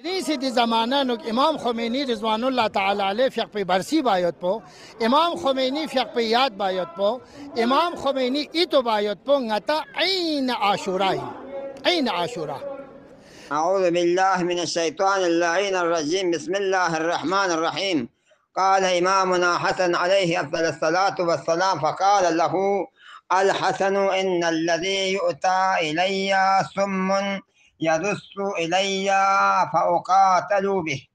ریسی زمانه نک امام خمینی رضوان الله تعالی علیه فیق پی برسی باید پو امام خمینی فیق پی یاد باید پو امام خمینی ایتو باید پو نتا عین عاشورای عین عاشورا. أعوذ بالله من الشيطان اللعين الرجيم. بسم الله الرحمن الرحيم. قال إمامنا حسن عليه أفضل الصلاة والسلام فقال له الحسن إن الذي يؤتى إلي سم يدس إلي فأقاتل به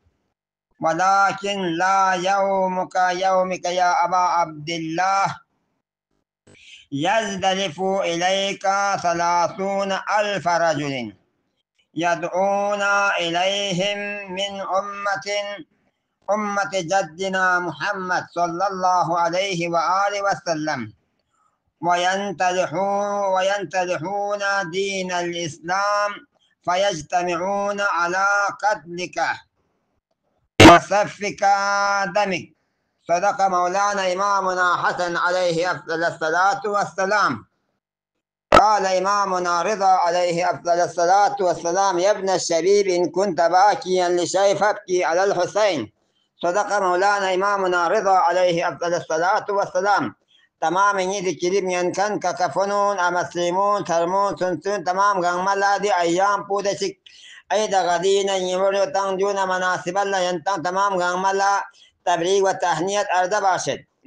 ولكن لا يومك يومك يا أبا عبد الله يزدلف إليك 30,000 رجل يدعون إليهم من أمة جدنا محمد صلى الله عليه وآله وسلم وينتدحون دين الإسلام فيجتمعون على قتلك وسفك دمك. صدق مولانا إمامنا حسن عليه أفضل الصلاة والسلام. قال إمامنا رضا عليه أفضل الصلاة والسلام يا ابن الشبيب إن كنت باكيا لشيء فابكي على الحسين. صدق مولانا إمامنا رضا عليه أفضل الصلاة والسلام. تمام يدي كريم ينكن كفنون أمسلمون ترمون سنسون تمام غنملا دي أيام بودشك أيضا غدينا يمرو تنجون مناسب الله ينتن تمام غنملا تبريك وتهنية أرض باشد.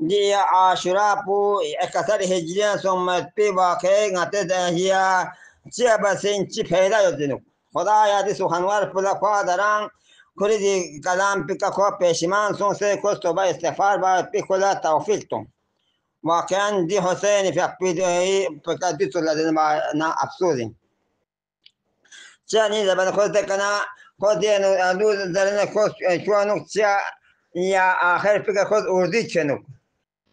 dia Ashura pu ekasar hijriya sommat pe waqe ngate dahiya chiaba sen chi pheda yodinu khoda yadi suhanwar pula kwa darang kuri di kalam pika ko peshiman son se kosto ba istighfar ba pe khoda tawfiq tum waqan di Hussein fi aqbidi pika ditula ma na afsuzin chani zabana khoda kana khodi no adu darana khos chuanu cha ya akhir pika khod urdi chenu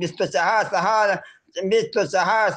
24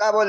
قبل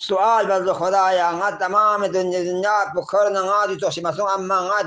سؤال بس خدایا نا تمام دنیا بخور نگاه تو شماسون اما نا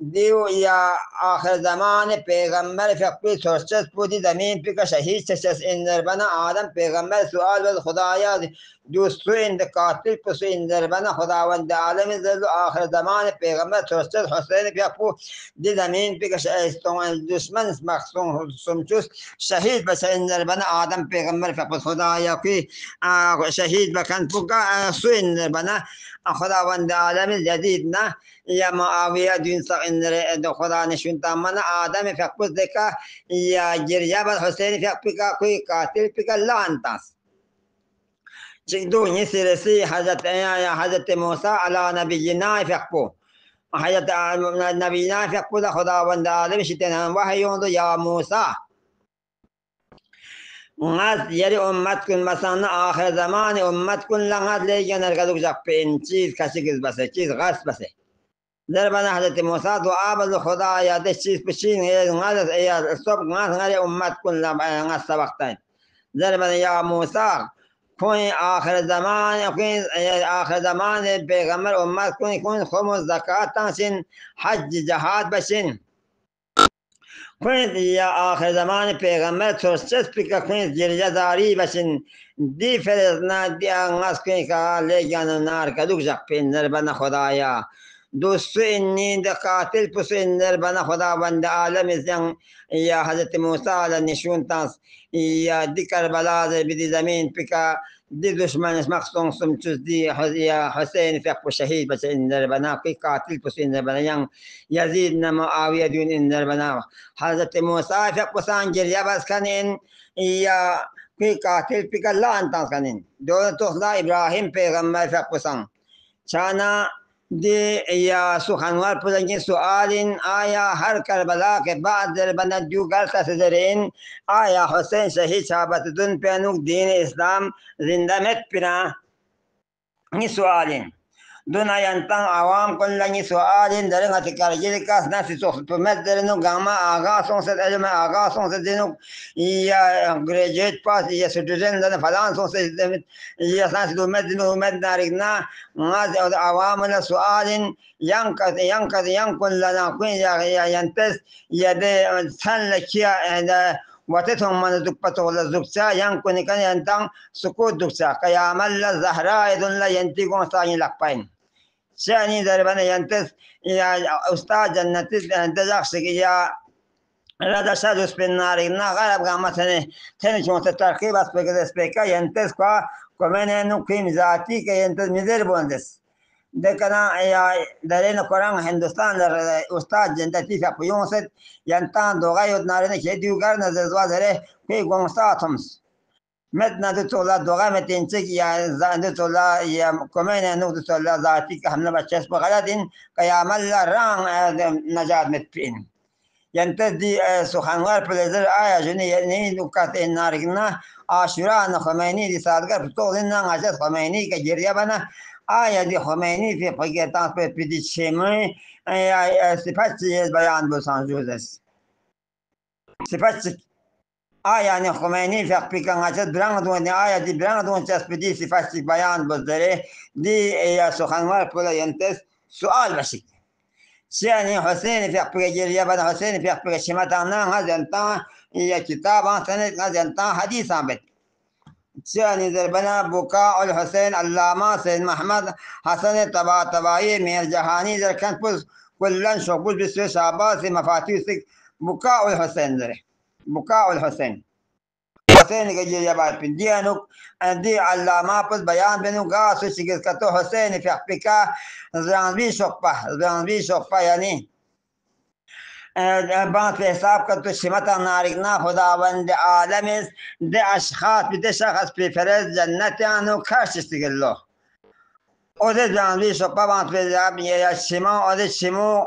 دیو یا آخر زمان پیغمبر فقی سرچس بودی زمین پی که شهید چشس اندر بنا آدم پیغمبر سؤال بل خدایا دوستو اند قاتل پسو اندر بنا خداوند عالم زل آخر زمان پیغمبر سرچس حسین فقی دی زمین پی که دشمن مخصوم سمچوس شهید بس اندر بنا آدم پیغمبر فقی خدایا کی شهید بکن پوکا سو اندر بنا خداوند عالم جدید نه یا معاویه دین سق اندر خدا نشون تامنا آدم فقط دکا یا جریا بر حسین فقط کوئی قاتل پکا لانتاس چک دو یہ سرسی حضرت موسی علی نبینا فقط حضرت نبینا فقط خداوند عالم شتنا وحیون یا موسی ngaz yari ummat kun masana akhir zaman ummat kun langad le janar kaduk jak pen cheez kashik base cheez gas base در بنا حضرت موسی دعا بل خدا یا ده چیز Pishin ngaz ya sob ngaz ngare ummat kun la ngaz sabaqtain در بنا ya موسی کوئی آخر زمان کوئی آخر زمان پیغمبر امت کوئی خمس زکات تنسین حج جهاد بشین کوئی یا آخر زمان پیغمبر سرچس پکا کوئی جرجہ داری بشین دی فرزنا دی آنگاز کوئی کہا لے جانو نار کدوک جق پین در بنا خدایا دوستو انی دا قاتل پسو ان در بنا خدا بند عالم زن یا حضرت موسیٰ علیہ نشون تانس یا دی کربلا بدی زمین پکا دی دشمن مقصون سمچوز دی یا حسین فیق و شهید بچه ان در بنا کوئی قاتل پسو ان در بنا ین یزید نما آویہ دون ان در بنا حضرت موسیٰ فیق پسان جریہ بس کنین یا کوئی قاتل پکا لان تانس کنین دولت تخلا ابراہیم پیغمبر فیق پسان چانا دی یا سخنور پوزنگی سؤالین آیا ہر کربلا کے بعد در بنا جو گلتا سدرین آیا حسین شہید صحابت دن پینوک دین اسلام زندہ مت پنا نی سؤالین دون آیانتان عوام کن لنگی سؤالین در انگا تکارجی کاس ناسی سخت پمت درنو گاما آغا سونست علم آغا سونست دینو یا گریجویٹ پاس یا سٹوزن دن فلان سونست یا ناسی دومت دینو امت نارکنا غاز عوام لا سؤالین ینکن لنا کن یا ینتس یا ده سن لکیا واتتهم من دكبته ولا زكتا ينكن كان ينتان سكوت دكتا قيام الله زهراء دون لا ينتقون ثاني لقبين شاني دربنا ينتس يا أستاذ جنتس دجاكسك يا لا شادوس بالنار نا غرب قامتني تاني شو تترقيب اسبيكا ينتس كمان انه قيم ذاتي كي ينتس مدير بوندس دكنا يا دارين قران هندوستان استاذ جنتي في يونست ينتان دوغايو نارين كيديو غارنا زوا زره في غونستاتمس مدنا دتولا دوغا متنچك يا زاندتولا يا كمان انه دتولا ذاتي كحمنا بچس بغلادين قيام الله ران نجات متين ينتدي سخنوار بلزر آية جني يعني نكات النارنا عاشوراء خميني دي صادقة بتقولنا عجز خميني كجريا بنا آية دي خميني في حقيقة بدي شيء صفات بيان بسان جوزس صفات آية يعني خميني في حقيقة عجز بران دون آية دي بران دون جس بدي صفات بيان بزره دي سخنوار بلا ينتس سؤال بسيط شيء حسين في حقيقة جريا بنا حسين في حقيقة شماتنا هذا أنت يا كتاب سنة هذا أنت حديث عبد شيء در بنا بكاء الحسين علامة سيد محمد حسن تباعي مير جهاني در كان بس كلن شغل بسوي شعباس مفاتيح بكاء الحسين در بكاء الحسين حسين كجريا بعد بنديانك عندي علامة بس بيان بينو قاس وشيء كتو حسين في حقيقة زانبي شقبة يعني بعد في حساب كتو شمتا ناركنا خداوند عالم ده اشخاص بده شخص في فرز جنت انو كاش استغلو او ده زانبي شقبة بعد في حساب يا شما او ده شمو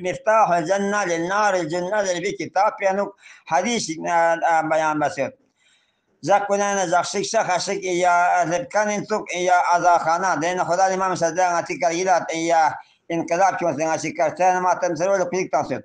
مفتاح الجنة للنار الجنة اللي في كتاب يعني حديث بيان بسيط زكونا زكشك شخشك يا كان انتك يا ازاخانا دين خدا الامام صدق اتيك الهلال يا انقلاب كما سنشكرتنا ما تمسروا لك تنصت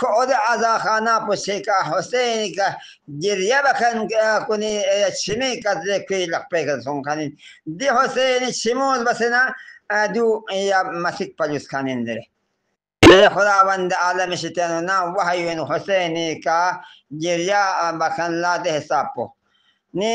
خود آزا خانه پوشیکا حسین کا جریه بکن کنی شمی کدر کی لقبه کدسون کنین دی حسین شموز بسنا دو یا مسیک پلیس کنین داره خداوند عالم شتیانو نا وحیون حسین کا جریه بکن لا ده حساب پو نی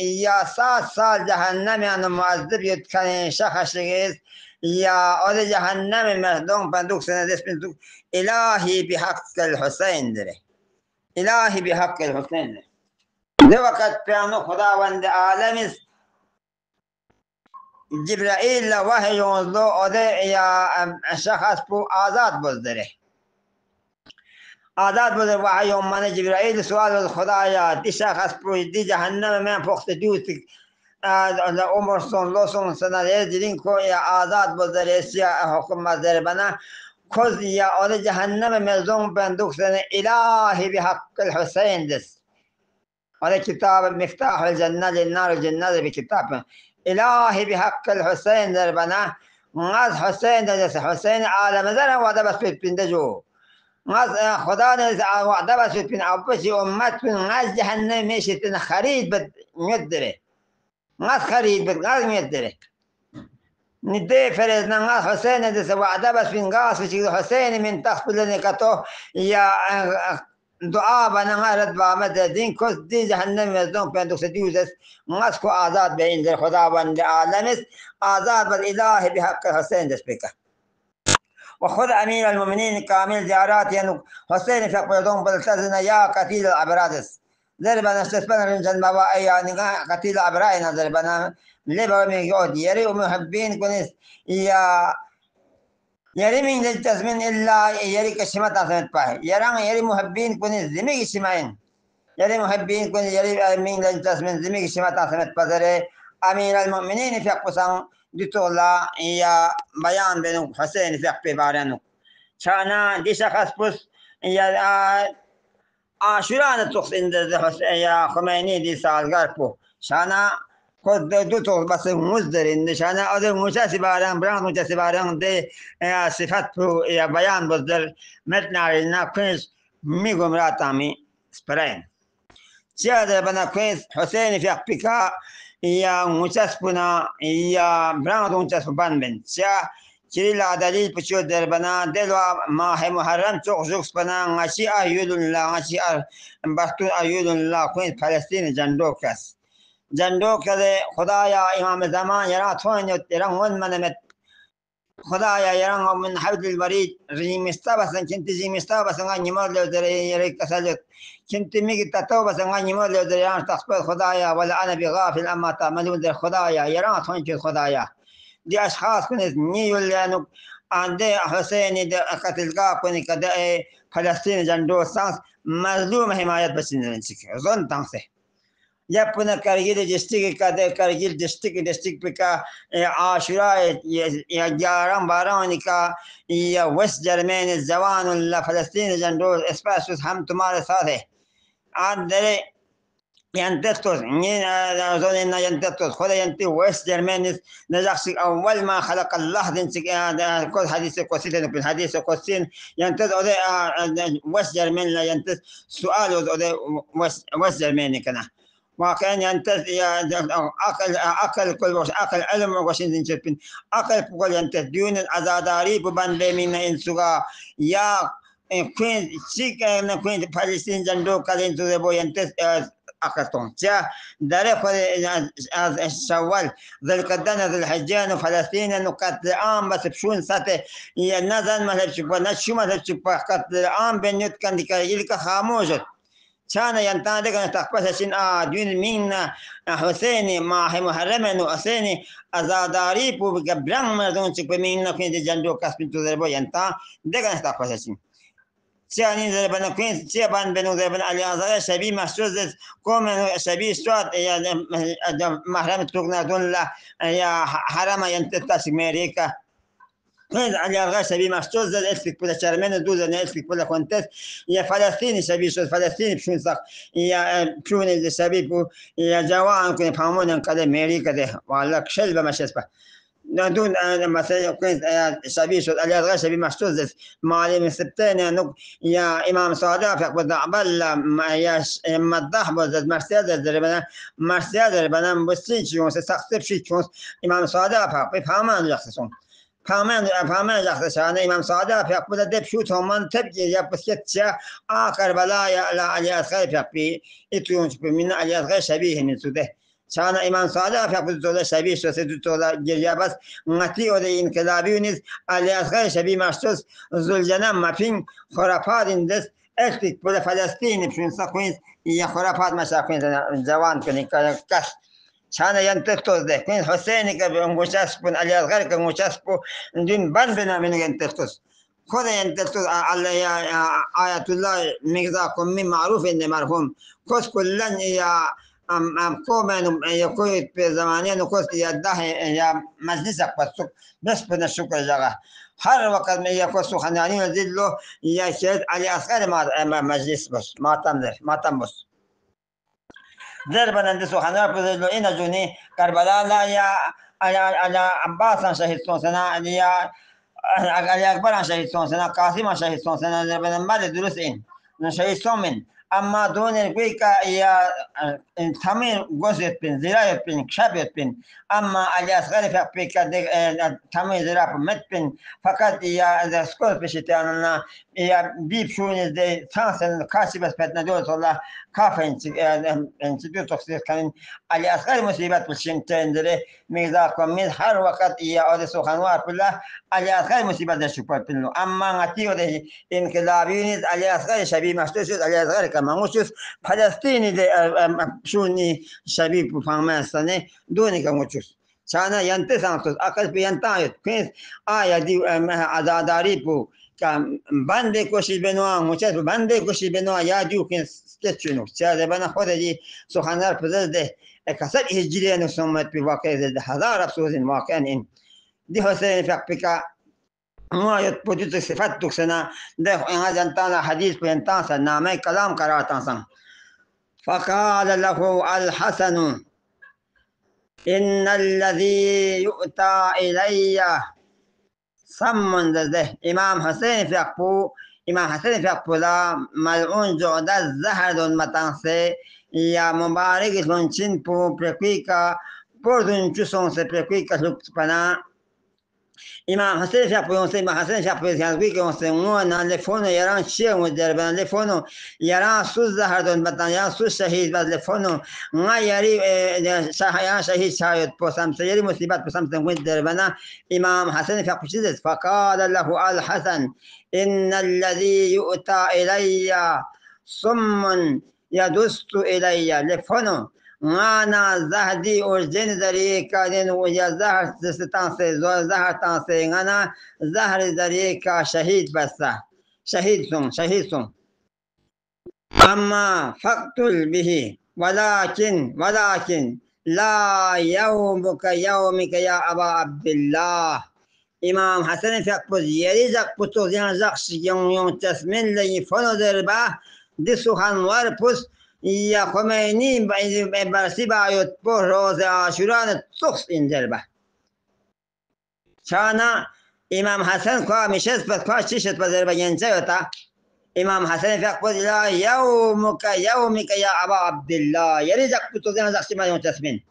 یا 7 سال جهنم یعنی معذب یاد کنه شخص یا عده جهنم مردم بندوق سندس بندوق الهی بحق الحسین داره الهی بحق الحسین داره ده وقت پیانو خداوند عالم است جبرائیل وحی یونزلو عده یا شخص پو آزاد بزدره آزاد بوده وحی من جبرائیل سوال از خدایا دی شخص پوی دی جهنم من پخت دوست عمر سون لوسون سنه دیدین کو یا آزاد بوده رئیسی حکم مزدر بنا کز یا آل جهنم مزون بندوق سنه الهی بحق الحسین دست هذا كتاب مفتاح الجنة للنار الجنة بكتاب الهي بحق الحسين دربنا غاز حسين دست حسين عالم زر وعده بس بندجو غاز خدا نز وعده بس بن عباسی امت بن غاز جهنم میشتن خرید بد میدره غاز خرید بد غاز میدره ندي فرز غاز حسين دست وعده بس بن غاز وشي حسين من تقبل نكتو يا دعا بنا رد بامد دین کس دی جهنم مزدون پیندوک سدیوزس غاز کو آزاد به این در خداوند عالم است آزاد بر الهی بحق حسین دست بکه وخذ أمير المؤمنين كامل زيارات ينو حسين في قيدون بلتزنا يا قتيل الأبرادس ضربنا استثبنا رنجل مبا يعني قتيل الأبرائنا ضربنا لبا ميجود يري ومحبين كنس يا يري من التزمين إلا يري كشمات أسمت باي يران يري محبين كنس زمي كشماين يري محبين كنس يري من التزمين زمي كشمات أسمت بزري أمير المؤمنين في قصان دتولا يا بيان بنو حسين في أقبي بارانو شانا دي شخص بس يا عاشوران تخص إن يا خميني دي سالگار بو شانا خود دو تو بس مزدر إن شانا أده مجلس باران بران مجلس باران دي صفات بو يا بيان بزدر متنارينا كويس ميغم راتامي سبرين شاده بنا كويس حسين في أقبيكا يا مجسبنا يا برانغ مجسبان بن شا كريلا دليل بشو دربنا دلوا ما هي محرم تشوق زوكس بنا غشي أيود الله غشي بحث أيود الله كوين فلسطين جندوكس جندوكس خدايا إمام الزمان يرى توين يرى ون منمت خدايا يرى من حبل الوريد رجيم استبسن كنت زي مستبسن غني مال لو دري يريك تسلط كنت ميجي تتوبة سنغني مال لو دري تخبر خدايا ولا أنا بغافل أما تعملون در خدايا يرى توين خدايا دي أشخاص كنت نيو لأنه عند حسين دي قتل كوني كده فلسطين جندو سانس مظلوم حماية بسنجك ظن تنسه يبنا كارجيل ديستيك كده كارجيل ديستيك بكا عاشوراء يا جارم باراني كا يا وست جرمين الزوان ولا فلسطين جندو اسباسوس هم تمارس هذا عندنا ينتقص نين ينتقص خذ ينتي وست جرمين نجاح أول ما خلق الله دنسك كل حديث قصيدة في الحديث قصين ينتقص وست جرمين لا ينتقص سؤال وست جرمين كنا وكان ينتز أكل كل وش أكل علم وشين زنجبين أكل كل ينتز دون الأزاداري ببان بمين إنسوغا يا كوين سيك كوين فلسطين جندو كالين تزبو ينتز أكلتون جا دارك شوال ذي القدانة ذي الحجان وفلسطين نقتل عام بس بشون ساتة ينزل ما تبشبه نشو ما تبشبه قتل عام بنيوت كان ديك خاموجت كان ينتادك أن تقبس سن دون منا حسين ما هي محرمة وحسين أزاداري بو بقبران مردون تقبل منا كنت جندو كسبين تزربو ينتا دك أن تقبس سن سيانين زربنا كنت سيبان بنو زربنا علي أزايا شبيه محسوس كوم شبيه سوات يا محرمة تقنا دون لا يا حرام ينتتاس أمريكا كنت على الغاء شبيه محسوس زاد أسفك بلا شرمين دوزا نأسفك بلا كونتس يا فلسطيني شبيه سوات فلسطيني بشون صح يا بشون شبيه يا جوان كن يفهمون أن كذا أمريكا ده والله شلبة ما شسبه دون مثلا كنت شبيه سوات على الغاء شبيه محسوس زاد معلم سبتين يا إمام صادق فقد عبل يا مدح بزاد مرسيدس دربنا مرسيدس دربنا بسيط شون سخت بشيء شون إمام صادق فقد يفهمون يخصون فهمان جاخت شانه إمام صادق في أقبل دب شو ثمان تبجي يا بسكتشا كربلاء يا لا علي أسخير في إتيون من علي أسخير شبيه من سوده شان إمام صادق في أقبل تولا شبيه شو سيد تولا جريا بس نتي أودي إنقلابيونيز علي أسخير شبيه مشتوس زلجنام ما فين خرافات إندس أكتك بلا فلسطين بشون ساقين يا خرافات مشاكين زوان كني كاس شان ينتقص ده كين حسين كبموشاس بن علي الغير كموشاس بو دين بان بنا من ينتقص خود ينتقص على آيات الله ميزاكم من معروف إن مرحوم كوس كلن يا أم كومن يكون في زمانين وكوس يده يا مجلسك بس بنا الشكر جرا هر وقت من يكون سخناني نزيله يا شيخ علي أصغر ما مجلس بس ما تم بس ضربا ندسو خنار بزلو إنا جوني كربلاء لا يا على عباس شهيد سنة يا علي أكبر شهيد سنة قاسم شهيد سنة ضربا مال دروس إن شهيد سومن أما دون الكويكا يا ثمين جزء بين زراعة بين شابت بين أما على أصغر في أفريقيا ثمين زراعة مت بين فقط يا سكول بشتانا يا بيب شون دي ثانسن كاسبس بتنا دول صلا كافين إن تدو تفسير كان على أصغر مصيبات بالشمتين دري ميزاكم من هر وقت يا أود سخنوار كلها على أصغر مصيبات الشكر بينه أما نتيجة ده إنقلابيين على أصغر شبيه مشتوس على أصغر كمان مشتوس فلسطيني ده شوني شبيه بفهمه سنة دوني كمشتوس شانا ينتسان توس أكل بينتايت كيس دي عزاداري بو كم بنده کوشش بنوان مچت بنده کوشش بنوان یا دیو کن سکتشنو چه بنا خود دی سخنران پزده کسر هجری نسومت به واقع زده هزار افسوزین واقعا این دی حسین فقط ما يتبدو صفات دكسنا ده إن جنتانا حديث بينتانسا نامي كلام كراتانسا فقال له الحسن إن الذي يؤتى إلي سمن ده إمام حسين في أقبو لا ملعون جعد الزهر دون متانسي يا مبارك لنشين بو بريكويكا بردون چوسون سي بريكويكا لكتبنا إمام حسين في أقبو يونسي إمام حسين في أقبو يونسي يونسي مونا لفونو يران شيء مدربنا لفونو يران سوز زهر دون متان يران سوز شهيد بس لفونو ما يري يران شهيد شايد بسام سيري مصيبات بسام مدربنا إمام حسين في أقبو فقال له الحسن إن الذي يؤتى إلي صم يدست إلي لفونو أنا زهدي أرجن ذريكا دين ويا زهر ستانسي زهر تانسي أنا زهر ذريكا شهيد بس شهيد سون أما فاقتل به ولكن لا يومك يومك يا أبا عبد الله إمام حسن في أقبض يريزك بطوزيان زخش يوم تسمين لي فنو دربا دي سخان ورپس يا خميني برسي بايوت بو روز عاشوران تخص إن دربا شانا إمام حسن كوا مشت بس كوا شيشت بدربا ينزيوتا إمام حسن في أقبض لا يومك يا أبا عبد الله يريزك بطوزيان زخش يوم تسمين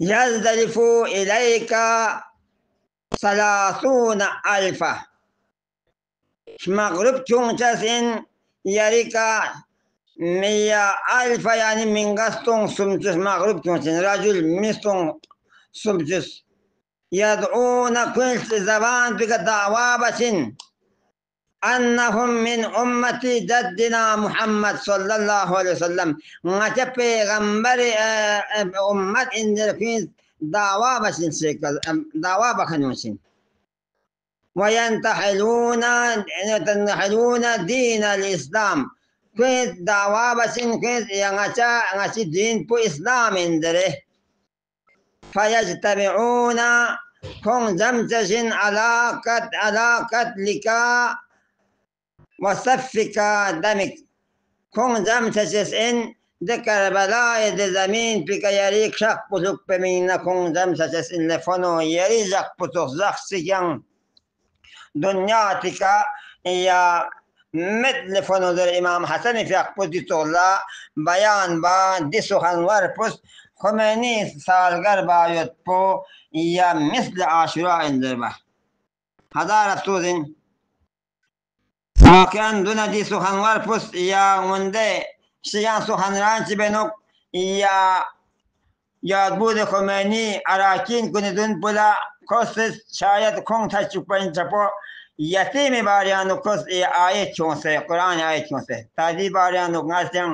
يزدلف إليك 30,000 مغرب تونسين يريكا 100,000 يعني من قصتون سمتس مغرب تونسين رجل مستون سمتس يدعون كل زبان بك دعوة أنهم من أمة جدنا محمد صلى الله عليه وسلم ما تبي غمبر أمة إن في دعوة بسين سيكل دعوة بخنوسين وينتحلون دين الإسلام كيس دعوة بسين كيس ينغشى دين بو إسلام إندره فيجتمعون كون زمتشن على قتلك وصفك دمك كون زمتشس إن ذكر بلاي زمين بك يريك شق بسك بمين كون زمتشس إن لفنو يريزق بسك زخ سيان دنياتك يا مثل فنوز الإمام حسن في أقبض طولا بيان با دي سخن ورپس خمینی سالگر باید پو یا مثل عاشوراء اندربه هزار افسوزین واقعا دونه دی سخن ورپس یا منده شیان سخنران چی بنوک یا یاد بود خمینی اراکین کنیدون بلا کس شاید کن تا چپین چپو یتیم باریانو کس آیت چونسه قرآن آیت چونسه تازی باریانو ناسیم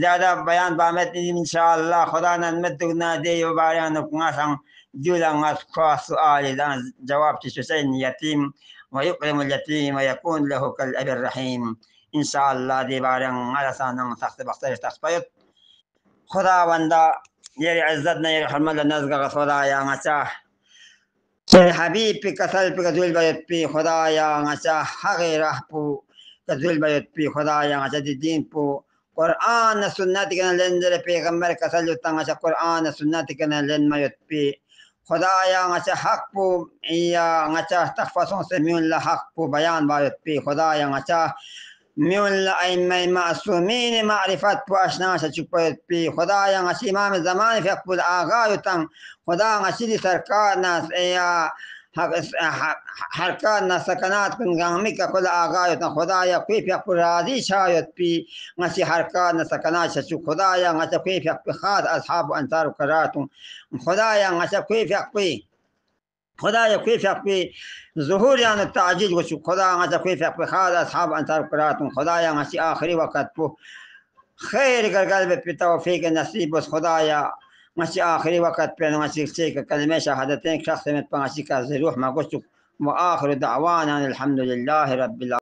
زیادہ بیان بامت انشاءاللہ خدا نمت نادی و باریانو ناسم جولا ناس خاص سؤال دان جواب تشوسين يتيم ويكرم اليتيم ويكون له كالأب الرحيم إن شاء الله دي بارن على سانم تخت بختار تخبيت خدا وندا يري عزتنا يري حرمنا نزق خدا يا مساح حبيبي كسل بكذول بيت بي خدا يا مساح حغي رحبو كذول بيت بي خدا يا مساح الدين بو قرآن سنتك لندر پیغمبر کسل تنگا قرآن سنتك لن ما يت بي خدایا نچه حق پو یا نچه تخفصون سے میون لحق پو بیان باید پی خدایا نچه میون لأیمه معصومین معرفت پو اشناش چپید پی خدایا نچه امام زمان فیق پو آغای تن خدا نچه دی سرکار ناس یا حرکات نا سکنات کن گامی کا کل آغای تن خدایا کوئی فیق پو راضی شاید پی نچه حرکات نا سکنات شچو خدایا نچه کوئی فیق پی خاد اصحاب و انصار و کراتون خدایا نچه كيف يقضي خدایا كيف يقضي ظهور يعني التعجيل وشو خدایا نچه كيف يقضي هذا أصحاب أنصار قراتهم خدایا نچه آخری وقت بو خير قلب بتوفيق النصيب بس خدایا نچه آخری وقت بين نچه سيك كلمة شهادتين شخص متبع نچه كازي روح ما قلت وآخر دعوانا الحمد لله رب العالمين.